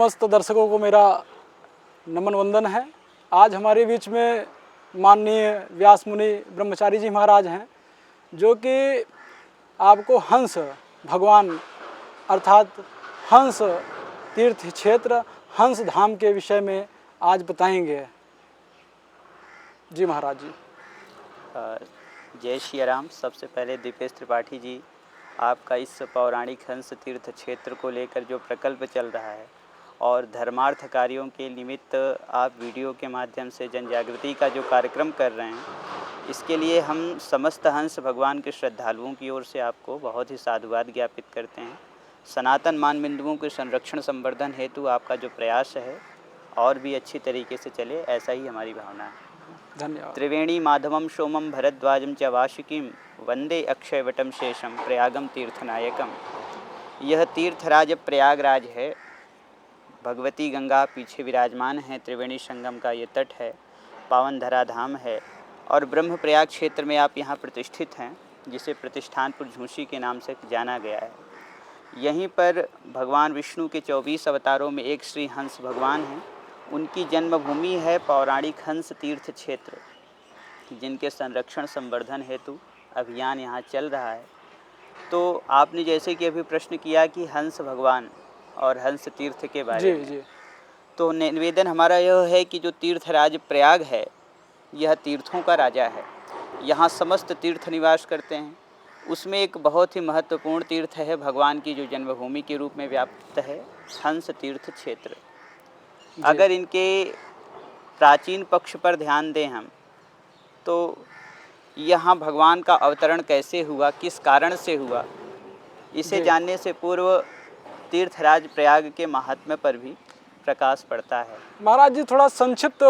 समस्त दर्शकों को मेरा नमन वंदन है। आज हमारे बीच में माननीय व्यास मुनि ब्रह्मचारी जी महाराज हैं, जो कि आपको हंस भगवान अर्थात हंस तीर्थ क्षेत्र हंस धाम के विषय में आज बताएंगे। जी महाराज जी। जय श्री राम। सबसे पहले दीपेश त्रिपाठी जी, आपका इस पौराणिक हंस तीर्थ क्षेत्र को लेकर जो प्रकल्प चल रहा है और धर्मार्थ कार्यों के निमित्त आप वीडियो के माध्यम से जन जागृति का जो कार्यक्रम कर रहे हैं, इसके लिए हम समस्त हंस भगवान के श्रद्धालुओं की ओर से आपको बहुत ही साधुवाद ज्ञापित करते हैं। सनातन मान बिंदुओं के संरक्षण संवर्धन हेतु आपका जो प्रयास है और भी अच्छी तरीके से चले, ऐसा ही हमारी भावना है। धन्यवाद। त्रिवेणी माधवम सोमम भरद्वाजम च वार्षिकीम वंदे अक्षयवटम शेषम प्रयागम तीर्थनायकम। यह तीर्थराज प्रयागराज है। भगवती गंगा पीछे विराजमान है। त्रिवेणी संगम का ये तट है, पावन धरा धाम है और ब्रह्म प्रयाग क्षेत्र में आप यहाँ प्रतिष्ठित हैं, जिसे प्रतिष्ठानपुर झूसी के नाम से जाना गया है। यहीं पर भगवान विष्णु के 24 अवतारों में एक श्री हंस भगवान हैं। उनकी जन्मभूमि है पौराणिक हंस तीर्थ क्षेत्र, जिनके संरक्षण संवर्धन हेतु अभियान यहाँ चल रहा है। तो आपने जैसे कि अभी प्रश्न किया कि हंस भगवान और हंस तीर्थ के बारे में, जी। तो निवेदन हमारा यह है कि जो तीर्थराज प्रयाग है, यह तीर्थों का राजा है। यहाँ समस्त तीर्थ निवास करते हैं। उसमें एक बहुत ही महत्वपूर्ण तीर्थ है, भगवान की जो जन्मभूमि के रूप में व्याप्त है, हंस तीर्थ क्षेत्र। अगर इनके प्राचीन पक्ष पर ध्यान दें हम, तो यहाँ भगवान का अवतरण कैसे हुआ, किस कारण से हुआ, इसे जानने से पूर्व तीर्थराज प्रयाग के महात्म्य पर भी प्रकाश पड़ता है। महाराज जी, थोड़ा संक्षिप्त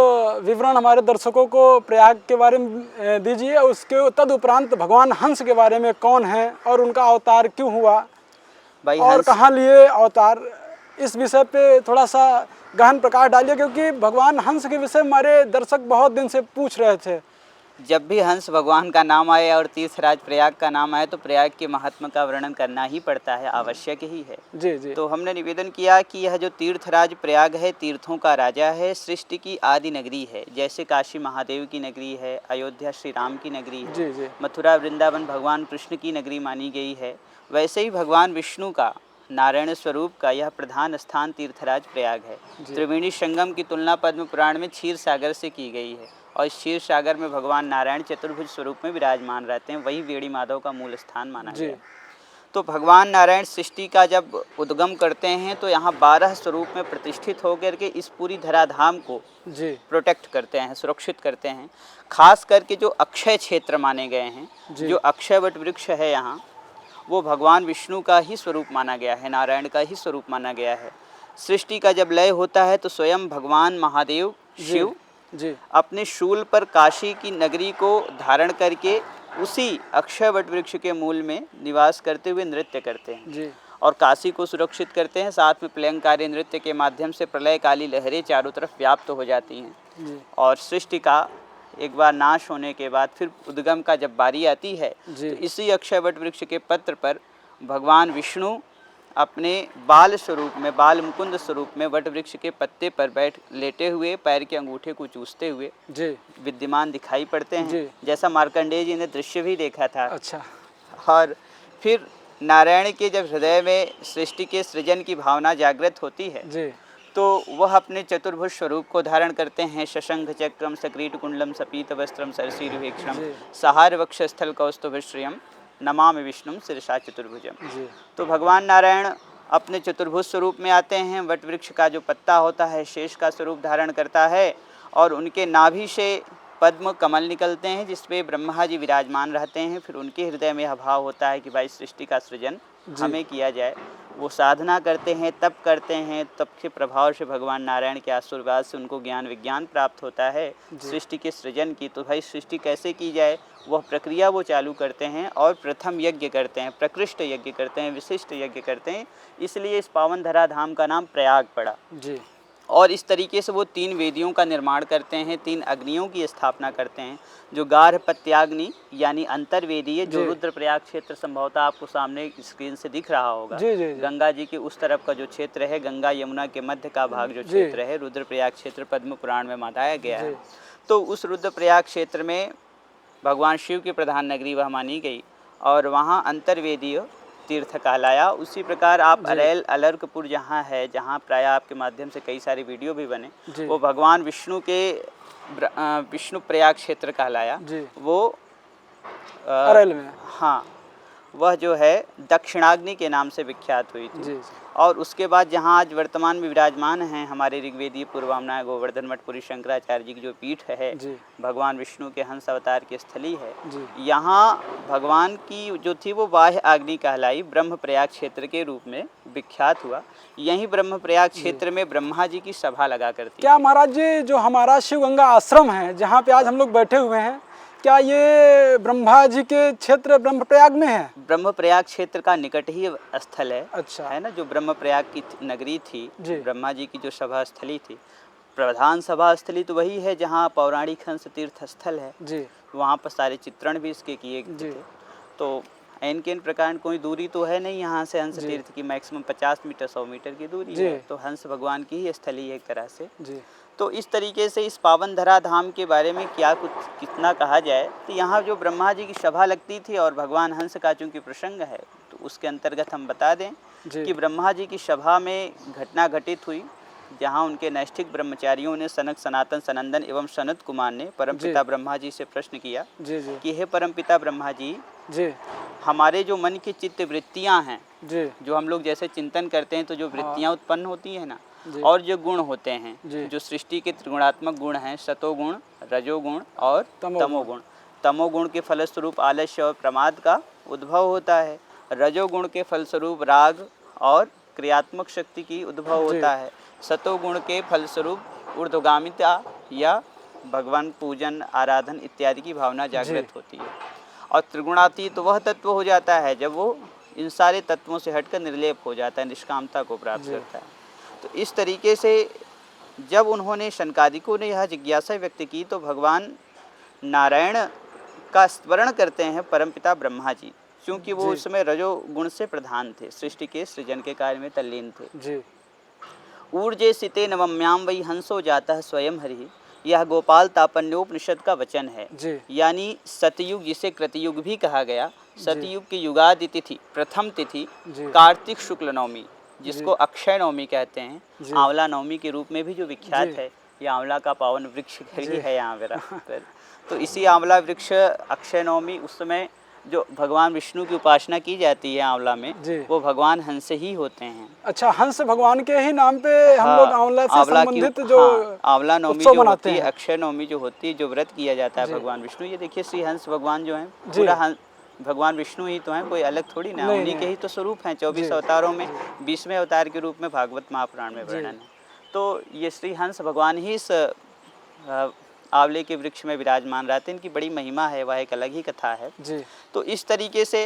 विवरण हमारे दर्शकों को प्रयाग के बारे में दीजिए। उसके तदुपरांत भगवान हंस के बारे में, कौन है और उनका अवतार क्यों हुआ और कहाँ लिए अवतार, इस विषय पे थोड़ा सा गहन प्रकाश डालिए, क्योंकि भगवान हंस के विषय हमारे दर्शक बहुत दिन से पूछ रहे थे। जब भी हंस भगवान का नाम आए और तीर्थराज प्रयाग का नाम आए, तो प्रयाग के महात्मा का वर्णन करना ही पड़ता है, आवश्यक ही है। जी। तो हमने निवेदन किया कि यह जो तीर्थराज प्रयाग है, तीर्थों का राजा है, सृष्टि की आदि नगरी है। जैसे काशी महादेव की नगरी है, अयोध्या श्री राम की नगरी है, जी। मथुरा वृंदावन भगवान कृष्ण की नगरी मानी गई है, वैसे ही भगवान विष्णु का, नारायण स्वरूप का यह प्रधान स्थान तीर्थराज प्रयाग है। त्रिवेणी संगम की तुलना पद्म पुराण में क्षीर सागर से की गई है और इस क्षीर सागर में भगवान नारायण चतुर्भुज स्वरूप में विराजमान रहते हैं। वही वेणी माधव का मूल स्थान माना गया। तो भगवान नारायण सृष्टि का जब उद्गम करते हैं, तो यहाँ 12 स्वरूप में प्रतिष्ठित होकर के इस पूरी धराधाम को प्रोटेक्ट करते हैं, सुरक्षित करते हैं। खास करके जो अक्षय क्षेत्र माने गए हैं, जो अक्षय वट वृक्ष है यहाँ, वो भगवान विष्णु का ही स्वरूप माना गया है, नारायण का ही स्वरूप माना गया है। सृष्टि का जब लय होता है, तो स्वयं भगवान महादेव शिव अपने शूल पर काशी की नगरी को धारण करके उसी अक्षय वट वृक्ष के मूल में निवास करते हुए नृत्य करते हैं और काशी को सुरक्षित करते हैं। साथ में प्लयंकारी नृत्य के माध्यम से प्रलयकाली लहरें चारों तरफ व्याप्त हो जाती हैं और सृष्टि का एक बार नाश होने के बाद फिर उद्गम का जब बारी आती है, तो इसी अक्षय वट वृक्ष के पत्र पर भगवान विष्णु अपने बाल स्वरूप में, बाल मुकुंद स्वरूप में वट वृक्ष के पत्ते पर लेटे हुए पैर के अंगूठे को चूसते हुए विद्यमान दिखाई पड़ते हैं, जैसा मार्कंडेय जी ने दृश्य भी देखा था। अच्छा। और फिर नारायण के जब हृदय में सृष्टि के सृजन की भावना जागृत होती है, तो वह अपने चतुर्भुज स्वरूप को धारण करते हैं। शशंख चक्रम सक्रीट कुंडलम सपीत वस्त्रम सरसीरुभीक्षणम सहार वक्षस्थल कौस्तुभश्रियम नमामि विष्णुम शिरसा चतुर्भुजम। तो भगवान नारायण अपने चतुर्भुज स्वरूप में आते हैं। वट वृक्ष का जो पत्ता होता है शेष का स्वरूप धारण करता है और उनके नाभि से पद्म कमल निकलते हैं, जिसपे ब्रह्मा जी विराजमान रहते हैं। फिर उनके हृदय में यह भाव होता है कि भाई सृष्टि का सृजन हमें किया जाए। वो साधना करते हैं, तप करते हैं, तप के प्रभाव से भगवान नारायण के आशीर्वाद से उनको ज्ञान विज्ञान प्राप्त होता है सृष्टि के सृजन की। तो भाई सृष्टि कैसे की जाए, वह प्रक्रिया वो चालू करते हैं और प्रथम यज्ञ करते हैं, प्रकृष्ट यज्ञ करते हैं, विशिष्ट यज्ञ करते हैं। इसलिए इस पावन धरा धाम का नाम प्रयाग पड़ा। और इस तरीके से वो 3 वेदियों का निर्माण करते हैं, 3 अग्नियों की स्थापना करते हैं, जो गार्हपत्याग्नि यानी अंतर्वेदीय, जो जी। रुद्रप्रयाग क्षेत्र संभवतः आपको सामने स्क्रीन से दिख रहा होगा। जी, जी, जी। गंगा जी के उस तरफ का जो क्षेत्र है, गंगा यमुना के मध्य का भाग जो जी। क्षेत्र है, रुद्रप्रयाग क्षेत्र पद्म पुराण में बताया गया है। जी। तो उस रुद्रप्रयाग क्षेत्र में भगवान शिव की प्रधान नगरी वह मानी गई और वहाँ अंतर्वेदीय तीर्थ कहलाया। उसी प्रकार आप जी। अरेल अलर्कपुर जहाँ है, जहाँ प्राय आपके माध्यम से कई सारे वीडियो भी बने, जी। वो भगवान विष्णु के विष्णु प्रयाग क्षेत्र कहलाया। जी। वो अरेल में। हाँ, वह जो है दक्षिणाग्नि के नाम से विख्यात हुई थी। जी। और उसके बाद जहाँ आज वर्तमान में विराजमान हैं हमारे ऋग्वेदीय पूर्वामनाय गोवर्धन मठपुरी शंकराचार्य जी की जो पीठ है, जी। भगवान विष्णु के हंस अवतार की स्थली है, जी। यहाँ भगवान की जो थी वो बाह्य अग्नि कहलाई, ब्रह्मप्रयाग क्षेत्र के रूप में विख्यात हुआ। यहीं ब्रह्मप्रयाग क्षेत्र में ब्रह्मा जी की सभा लगा करती क्या थी। महाराज जी, जो हमारा शिव गंगा आश्रम है जहाँ पे आज हम लोग बैठे हुए हैं, क्या ये ब्रह्मा जी के क्षेत्र ब्रह्मप्रयाग में है? ब्रह्मप्रयाग क्षेत्र का निकट ही स्थल है। अच्छा। है ना, जो ब्रह्मप्रयाग की नगरी थी, जी। ब्रह्मा जी की जो सभा स्थली थी, प्रधान सभा स्थली तो वही है जहाँ पौराणिक हंस तीर्थ स्थल है। जी। वहाँ पर सारे चित्रण भी इसके किए गए जी। थे। तो एन के एन प्रकार कोई दूरी तो है नहीं यहाँ से हंस जी। तीर्थ की, मैक्सिमम 50 मीटर 100 मीटर की दूरी जी। है। तो हंस भगवान की ही स्थली है एक तरह से। जी। तो इस तरीके से इस पावन धरा धाम के बारे में क्या कुछ कितना कहा जाए, तो यहाँ जो ब्रह्मा जी की सभा लगती थी और भगवान हंस का चूँकि प्रसंग है, तो उसके अंतर्गत हम बता दें जी। कि ब्रह्मा जी की सभा में घटना घटित हुई जहाँ उनके नैष्ठिक ब्रह्मचारियों ने सनक सनातन सनंदन एवं सनत कुमार ने परमपिता ब्रह्मा जी से प्रश्न किया जी। जी। कि हे परमपिता ब्रह्मा जी, जी। हमारे जो मन की चित्त वृत्तियाँ हैं, जी। जो हम लोग जैसे चिंतन करते हैं तो जो वृत्तियाँ उत्पन्न होती हैं ना, जी। और जो गुण होते हैं, जी। जो सृष्टि के त्रिगुणात्मक गुण हैं, सतोगुण, रजोगुण और तमोगुण। तमोगुण। तमोगुण के फलस्वरूप आलस्य और प्रमाद का उद्भव होता है। रजोगुण के फलस्वरूप राग और क्रियात्मक शक्ति की उद्भव होता है। सतोगुण के फलस्वरूप ऊर्ध्वगामिता या भगवान पूजन आराधन इत्यादि की भावना जागृत होती है। और त्रिगुणातीत तो वह तत्व हो जाता है जब वो इन सारे तत्वों से हटकर निर्लेप हो जाता है, निष्कामता को प्राप्त करता है। तो इस तरीके से जब उन्होंने शनकादिकों ने यह जिज्ञासा व्यक्त की, तो भगवान नारायण का स्मरण करते हैं परमपिता ब्रह्मा जी, क्योंकि वो उस समय रजोगुण से प्रधान थे, सृष्टि के सृजन के कार्य में तल्लीन थे। जी। ऊर्जे सिते नवम्याम वही हंसो जाता है स्वयं हरि, यह गोपाल तापन्योपनिषद का वचन है। जी। यानी सतयुग, जिसे कृतयुग भी कहा गया, सतयुग की युगादि तिथि, प्रथम तिथि कार्तिक शुक्ल नवमी, जिसको अक्षय नवमी कहते हैं, आंवला नवमी के रूप में भी जो विख्यात है, ये आंवला का पावन वृक्ष भी है यहाँ पर। तो इसी आंवला वृक्ष अक्षय नवमी, उस समय जो भगवान विष्णु की उपासना की जाती है आंवला में, वो भगवान हंस ही होते हैं। अच्छा, हंस भगवान के ही नाम पे हम लोग आंवला से संबंधित जो आंवला नवमी जो होती है, अक्षय नवमी जो होती है, जो व्रत किया जाता है भगवान विष्णु। ये देखिए श्री हंस भगवान जो हैं, पूरा भगवान विष्णु ही तो हैं, कोई अलग थोड़ी ना, उन्हीं के ही तो स्वरूप हैं। 24 अवतारों में 20वें अवतार के रूप में भागवत महापुराण में वर्णन है। तो ये श्री हंस भगवान ही इस आंवले के वृक्ष में विराजमान रहते हैं। इनकी बड़ी महिमा है, वह एक अलग ही कथा है जी। तो इस तरीके से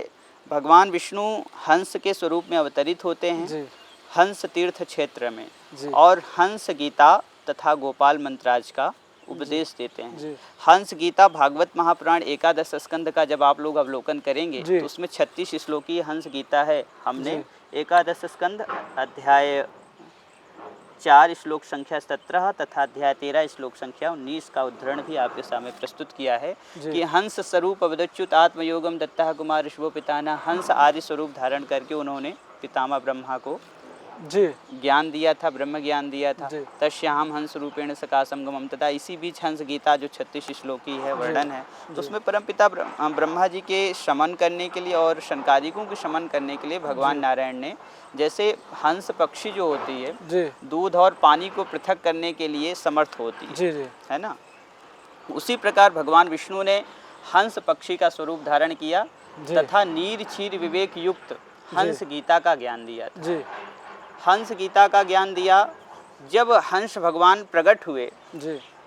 भगवान विष्णु हंस के स्वरूप में अवतरित होते हैं जी। हंस तीर्थ क्षेत्र में जी। और हंस गीता तथा गोपाल मंत्राज का उपदेश देते हैं जी। हंस गीता भागवत महापुराण 11 स्कंद का जब आप लोग अवलोकन करेंगे तो उसमें 36 श्लोकी हंस गीता है। हमने 11 स्कंद अध्याय 4 श्लोक संख्या 17 तथा अध्याय 13 श्लोक संख्या 19 का उद्धरण भी आपके सामने प्रस्तुत किया है कि हंस स्वरूप अवदच्युत आत्मयोगम दत्ता कुमार ऋषभो पिताना, हंस आदि स्वरूप धारण करके उन्होंने पितामह ब्रह्मा को जी ज्ञान दिया था, ब्रह्म ज्ञान दिया था। तस्याम हंस रूपेण सकाशम गमम, तथा इसी बीच हंस गीता जो 36 श्लोकी है वर्णन है, तो उसमें परमपिता ब्रह्मा जी के शमन करने के लिए और शनकादिकों के शमन करने के लिए भगवान नारायण ने, जैसे हंस पक्षी जो होती है दूध और पानी को पृथक करने के लिए समर्थ होती है ना, उसी प्रकार भगवान विष्णु ने हंस पक्षी का स्वरूप धारण किया तथा नीर क्षीर विवेक युक्त हंस गीता का ज्ञान दिया था। हंस गीता का ज्ञान दिया जब हंस भगवान प्रकट हुए।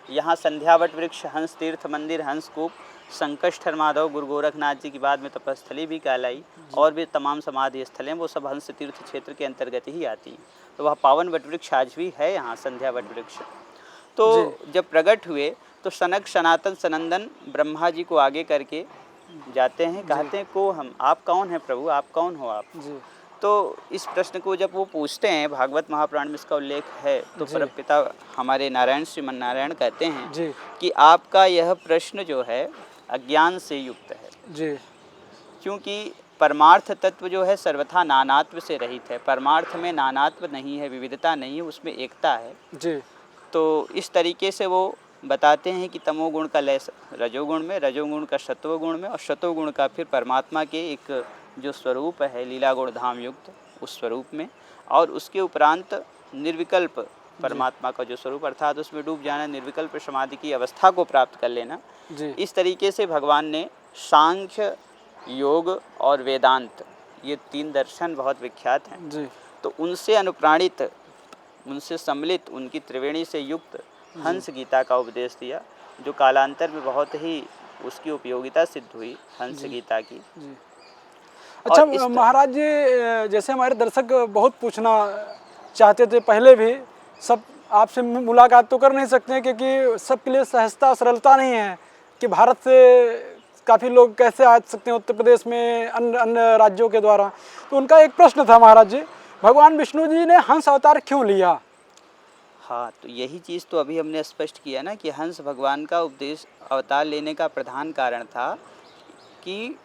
यहाँ संध्यावट वृक्ष, हंस तीर्थ मंदिर, हंसकूप, संकष्टहर माधव गुरु गोरखनाथ जी की बाद में तपस्थली भी कहलाई, और भी तमाम समाधि स्थल हैं वो सब हंस तीर्थ क्षेत्र के अंतर्गत ही आती हैं। तो वह पावन वटवृक्ष आज भी है यहाँ, संध्या वटवृक्ष। तो जब प्रकट हुए तो सनक सनातन सनंदन ब्रह्मा जी को आगे करके जाते हैं, कहते हैं को हम, आप कौन हैं प्रभु, आप कौन हो आप जी। तो इस प्रश्न को जब वो पूछते हैं, भागवत महापुराण में इसका उल्लेख है, तो परमपिता हमारे नारायण श्रीमन नारायण कहते हैं जी। कि आपका यह प्रश्न जो है अज्ञान से युक्त है जी। क्योंकि परमार्थ तत्व जो है सर्वथा नानात्व से रहित है। परमार्थ में नानात्व नहीं है, विविधता नहीं है, उसमें एकता है जी। तो इस तरीके से वो बताते हैं कि तमोगुण का लय रजोगुण में, रजोगुण का सत्वगुण में, और सत्वगुण का फिर परमात्मा के एक जो स्वरूप है लीला गुण धाम युक्त उस स्वरूप में, और उसके उपरांत निर्विकल्प परमात्मा का जो स्वरूप अर्थात उसमें डूब जाना, निर्विकल्प समाधि की अवस्था को प्राप्त कर लेना। जी। इस तरीके से भगवान ने सांख्य, योग और वेदांत, ये 3 दर्शन बहुत विख्यात हैं जी। तो उनसे अनुप्राणित, उनसे सम्मिलित, उनकी त्रिवेणी से युक्त हंस गीता का उपदेश दिया, जो कालांतर में बहुत ही उसकी उपयोगिता सिद्ध हुई हंस गीता की। जी। अच्छा महाराज जी, जैसे हमारे दर्शक बहुत पूछना चाहते थे पहले भी, सब आपसे मुलाकात तो कर नहीं सकते हैं क्योंकि सबके लिए सहजता सरलता नहीं है कि भारत से काफ़ी लोग कैसे आ सकते हैं उत्तर प्रदेश में अन्य अन्य राज्यों के द्वारा। तो उनका एक प्रश्न था महाराज जी, भगवान विष्णु जी ने हंस अवतार क्यों लिया? हाँ, तो यही चीज़ तो अभी हमने स्पष्ट किया ना कि हंस भगवान का उपदेश अवतार लेने का प्रधान कारण था कि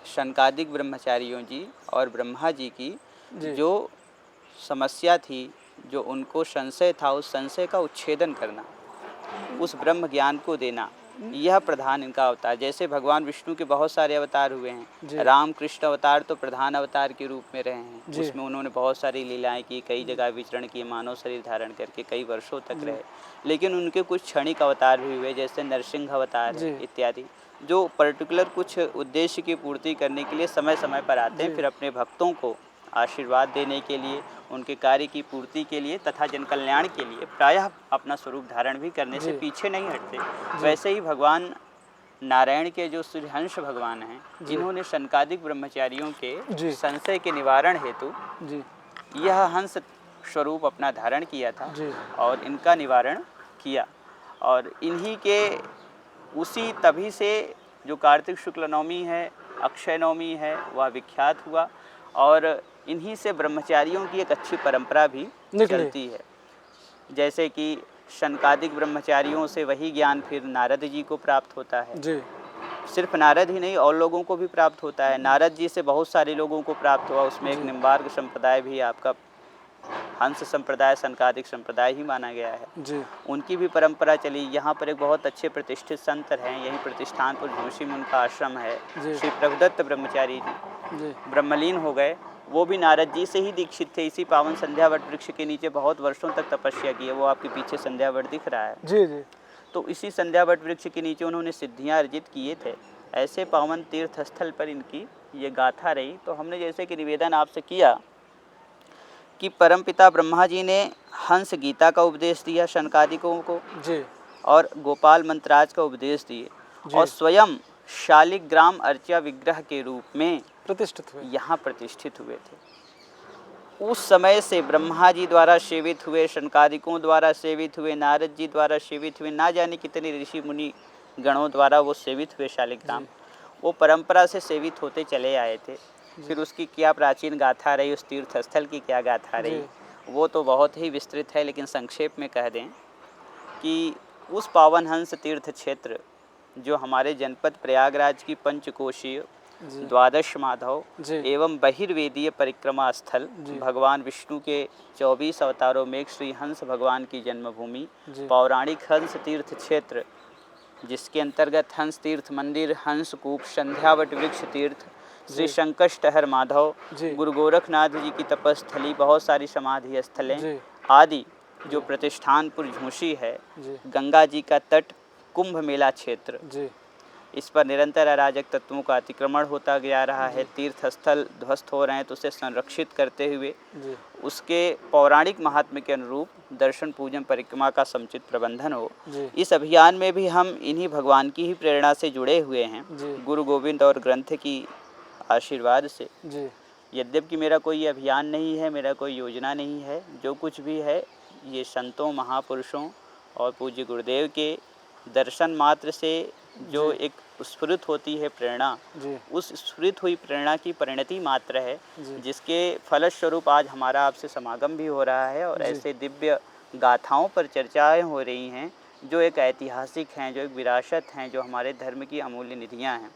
शनकादिक ब्रह्मचारियों जी और ब्रह्मा जी की जो समस्या थी, जो उनको संशय था, उस संशय का उच्छेदन करना, उस ब्रह्म ज्ञान को देना, यह प्रधान इनका अवतार। जैसे भगवान विष्णु के बहुत सारे अवतार हुए हैं, राम कृष्ण अवतार तो प्रधान अवतार के रूप में रहे हैं, उसमें उन्होंने बहुत सारी लीलाएं की, कई जगह विचरण किए, मानव शरीर धारण करके कई वर्षों तक रहे। लेकिन उनके कुछ क्षणिक अवतार भी हुए, जैसे नरसिंह अवतार इत्यादि, जो पर्टिकुलर कुछ उद्देश्य की पूर्ति करने के लिए समय समय पर आते हैं, फिर अपने भक्तों को आशीर्वाद देने के लिए, उनके कार्य की पूर्ति के लिए तथा जन कल्याण के लिए प्रायः अपना स्वरूप धारण भी करने से पीछे नहीं हटते। वैसे ही भगवान नारायण के जो सूर्यहंस भगवान हैं, जिन्होंने शनकादिक ब्रह्मचारियों के संशय के निवारण हेतु यह हंस स्वरूप अपना धारण किया था और इनका निवारण किया, और इन्हीं के उसी तभी से जो कार्तिक शुक्ल नवमी है, अक्षय नवमी है, वह विख्यात हुआ, और इन्हीं से ब्रह्मचारियों की एक अच्छी परंपरा भी चलती है। जैसे कि शनकादिक ब्रह्मचारियों से वही ज्ञान फिर नारद जी को प्राप्त होता है जी। सिर्फ नारद ही नहीं, और लोगों को भी प्राप्त होता है। नारद जी से बहुत सारे लोगों को प्राप्त हुआ, उसमें एक निम्बार्क संप्रदाय भी, आपका हंस संप्रदाय शनकादिक संप्रदाय ही माना गया है जी। उनकी भी परंपरा चली। यहाँ पर एक बहुत अच्छे प्रतिष्ठित संत हैं, यही प्रतिष्ठानपुर झूसी में उनका आश्रम है, श्री प्रभुदत्त ब्रह्मचारी जी ब्रह्मलीन हो गए। वो भी नारद जी से ही दीक्षित थे, इसी पावन संध्यावट वृक्ष के नीचे बहुत वर्षों तक तपस्या की है। वो आपके पीछे संध्यावट दिख रहा है जी जी। तो इसी संध्यावट वृक्ष के नीचे उन्होंने सिद्धियां अर्जित किए थे। ऐसे पावन तीर्थ स्थल पर इनकी ये गाथा रही। तो हमने जैसे कि निवेदन आपसे किया कि परमपिता ब्रह्मा जी ने हंस गीता का उपदेश दिया शनकादिकों को जी, और गोपाल मंत्राज का उपदेश दिए, और स्वयं शालिग्राम अर्चा विग्रह के रूप में प्रतिष्ठित हुए, यहाँ प्रतिष्ठित हुए थे। उस समय से ब्रह्मा जी द्वारा सेवित हुए, शनकादिकों द्वारा सेवित हुए, नारद जी द्वारा सेवित हुए, ना जाने कितने ऋषि मुनि गणों द्वारा वो सेवित हुए शालिग्राम, वो परंपरा से सेवित होते चले आए थे। फिर उसकी क्या प्राचीन गाथा रही, उस तीर्थ स्थल की क्या गाथा रही, वो तो बहुत ही विस्तृत है, लेकिन संक्षेप में कह दें कि उस पावन हंस तीर्थ क्षेत्र जो हमारे जनपद प्रयागराज की पंचकोशीय द्वादश माधव एवं बहिर्वेदीय परिक्रमा स्थल, भगवान विष्णु के 24 अवतारों में एक श्री हंस भगवान की जन्मभूमि, पौराणिक हंस तीर्थ क्षेत्र, जिसके अंतर्गत हंस तीर्थ मंदिर, हंस कूप, संध्यावट वृक्ष तीर्थ, श्री संकष्टहर माधव, गुरु गोरखनाथ जी की तपस्थली, बहुत सारी समाधि स्थलें आदि, जो प्रतिष्ठानपुर झूसी है, गंगा जी का तट, कुंभ मेला क्षेत्र, इस पर निरंतर अराजक तत्वों का अतिक्रमण होता गया रहा है। तीर्थ स्थल ध्वस्त हो रहे हैं, तो उसे संरक्षित करते हुए उसके पौराणिक महात्म्य के अनुरूप दर्शन पूजन परिक्रमा का समुचित प्रबंधन हो। जी इस अभियान में भी हम इन्हीं भगवान की ही प्रेरणा से जुड़े हुए हैं, जी गुरु गोविंद और ग्रंथ की आशीर्वाद से। जी यद्यपि मेरा कोई अभियान नहीं है, मेरा कोई योजना नहीं है, जो कुछ भी है ये संतों, महापुरुषों और पूज्य गुरुदेव के दर्शन मात्र से जो जी एक स्फुरित होती है प्रेरणा, जी उस स्फुरित हुई प्रेरणा की परिणति मात्र है, जी जिसके फलस्वरूप आज हमारा आपसे समागम भी हो रहा है और जी ऐसे दिव्य गाथाओं पर चर्चाएं हो रही हैं जो एक ऐतिहासिक हैं, जो एक विरासत हैं, जो हमारे धर्म की अमूल्य निधियां हैं।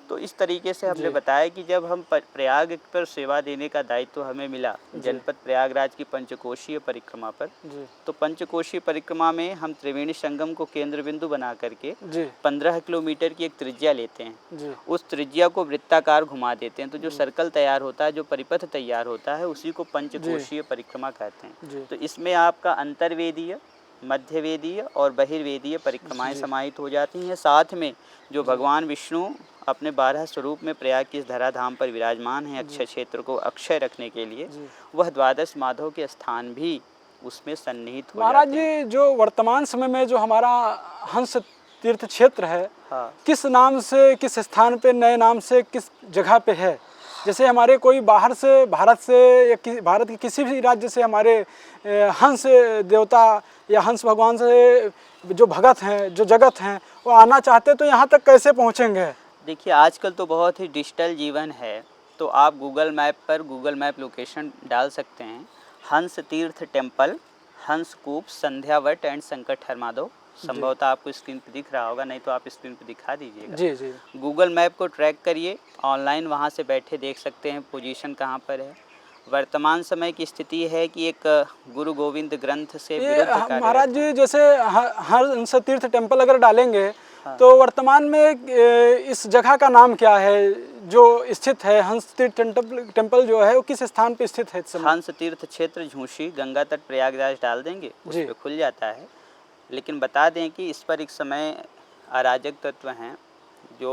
तो इस तरीके से हमने जी बताया कि जब हम प्रयाग पर सेवा देने का दायित्व हमें मिला जी जनपद प्रयागराज की पंचकोशीय परिक्रमा पर, जी तो पंचकोशीय परिक्रमा में हम त्रिवेणी संगम को केंद्र बिंदु बना करके जी 15 किलोमीटर की एक त्रिज्या लेते हैं। जी उस त्रिज्या को वृत्ताकार घुमा देते हैं, तो जो सर्कल तैयार होता है, जो परिपथ तैयार होता है, उसी को पंचकोशीय परिक्रमा कहते हैं। जी तो इसमें आपका अंतर्वेदीय, मध्यवेदीय और बहिर्वेदीय परिक्रमाएं जी समाहित हो जाती हैं। साथ में जो भगवान विष्णु अपने 12 स्वरूप में प्रयाग की इस धराधाम पर विराजमान हैं, अक्षय क्षेत्र को अक्षय रखने के लिए, जी वह द्वादश माधव के स्थान भी उसमें सन्निहित हो महाराज जाते हैं। जी, जो वर्तमान समय में जो हमारा हंस तीर्थ क्षेत्र है, हाँ, किस नाम से, किस स्थान पे, नए नाम से, किस जगह पे है? जैसे हमारे कोई बाहर से, भारत से या भारत के किसी भी राज्य से हमारे हंस देवता या हंस भगवान से जो भगत हैं, जो जगत हैं, वो आना चाहते तो यहाँ तक कैसे पहुँचेंगे? देखिए आजकल तो बहुत ही डिजिटल जीवन है, तो आप गूगल मैप पर गूगल मैप लोकेशन डाल सकते हैं, हंस तीर्थ टेम्पल, हंस कूप, संध्या वट एंड संकट हरमाधव। संभवतः आपको स्क्रीन पर दिख रहा होगा, नहीं तो आप स्क्रीन पर दिखा दीजिएगा। जी जी गूगल मैप को ट्रैक करिए, ऑनलाइन वहाँ से बैठे देख सकते हैं पोजीशन कहाँ पर है। वर्तमान समय की स्थिति है कि एक गुरु गोविंद ग्रंथ से ये विरुद्ध कार्य महाराज रहता है। जी, जैसे हंस तीर्थ टेम्पल अगर डालेंगे हाँ। तो वर्तमान में इस जगह का नाम क्या है जो स्थित है? हंस तीर्थ टेम्पल जो है वो किस स्थान पे स्थित है इस समय? हंस तीर्थ क्षेत्र झूसी, गंगा तट, प्रयागराज डाल देंगे, उस जी। पर खुल जाता है। लेकिन बता दें कि इस पर एक समय अराजक तत्व हैं जो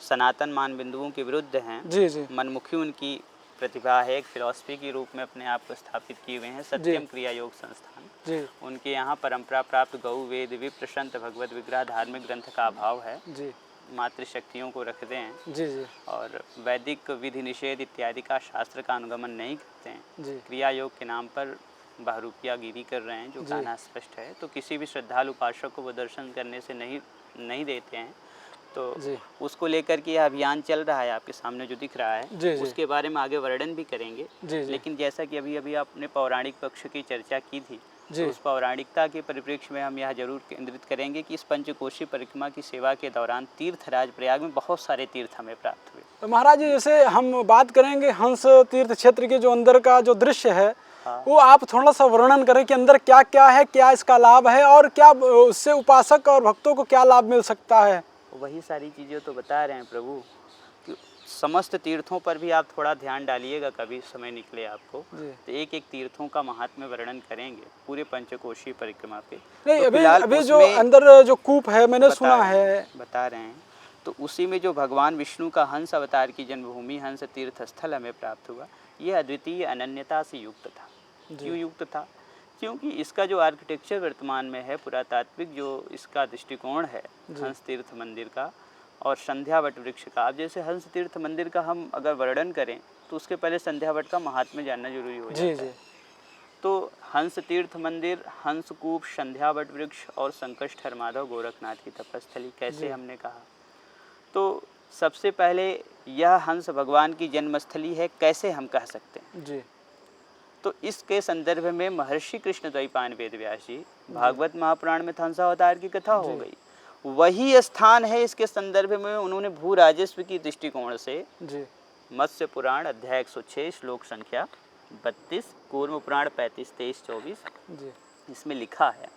सनातन मान बिंदुओं के विरुद्ध हैं। जी जी मनमुखी उनकी प्रतिभा है, एक फिलॉसफी के रूप में अपने आप को स्थापित किए हुए हैं, सत्यम क्रिया योग संस्थान। जी उनके यहाँ परंपरा प्राप्त गौ, वेद, विप्र, संत, भगवत विग्रह, धार्मिक ग्रंथ का अभाव है। जी मातृशक्तियों को रखते हैं जी जी और वैदिक विधि निषेध इत्यादि का शास्त्र का अनुगमन नहीं करते हैं। जी क्रिया योग के नाम पर बहरूपियागिरी कर रहे हैं, जो जी। कहना स्पष्ट है। तो किसी भी श्रद्धालु उपासक को वो दर्शन करने से नहीं देते हैं। तो जी उसको लेकर के यह अभियान चल रहा है, आपके सामने जो दिख रहा है, जी जी उसके बारे में आगे वर्णन भी करेंगे। जी जी लेकिन जैसा कि अभी आपने पौराणिक पक्ष की चर्चा की थी, जी तो उस पौराणिकता के परिप्रेक्ष्य में हम यह जरूर केंद्रित करेंगे कि इस पंचकोशी परिक्रमा की सेवा के दौरान तीर्थराज प्रयाग में बहुत सारे तीर्थ हमें प्राप्त हुए। तो महाराज जी, जैसे हम बात करेंगे हंस तीर्थ क्षेत्र के जो अंदर का जो दृश्य है, हाँ। वो आप थोड़ा सा वर्णन करें कि अंदर क्या क्या है, क्या इसका लाभ है और क्या उससे उपासक और भक्तों को क्या लाभ मिल सकता है? वही सारी चीज़ें तो बता रहे हैं प्रभु कि समस्त तीर्थों पर भी आप थोड़ा ध्यान डालिएगा, कभी समय निकले आपको जी। तो एक एक तीर्थों का महात्म्य वर्णन करेंगे पूरे पंचकोशी परिक्रमा पे। नहीं, तो अभी फिलहाल अभी जो उसमें अंदर जो कूप है, मैंने सुना है। बता रहे हैं, तो उसी में जो भगवान विष्णु का हंस अवतार की जन्मभूमि हंस तीर्थ स्थल हमें प्राप्त हुआ। ये अद्वितीय अनन्यता से युक्त था। क्यों युक्त था? क्योंकि इसका जो आर्किटेक्चर वर्तमान में है, पुरातात्विक जो इसका दृष्टिकोण है हंस तीर्थ मंदिर का और संध्या वट वृक्ष का। अब जैसे हंस तीर्थ मंदिर का हम अगर वर्णन करें तो उसके पहले संध्या वट का महात्म्य जानना जरूरी हो जाता जी है। जी तो हंस तीर्थ मंदिर, हंस कूप, संध्या वट वृक्ष और संकष्ट हरमाधव गोरखनाथ की तपस्थली कैसे हमने कहा? तो सबसे पहले यह हंस भगवान की जन्मस्थली है, कैसे हम कह सकते हैं? जी तो इसके संदर्भ में महर्षि कृष्णद्वैपायन वेद व्यास जी भागवत महापुराण में हंसावतार की कथा हो गई, वही स्थान है। इसके संदर्भ में उन्होंने भू राजस्व की दृष्टिकोण से जी मत्स्य पुराण अध्याय 106 श्लोक संख्या 32, कूर्म पुराण 35, 23, 24 जी इसमें लिखा है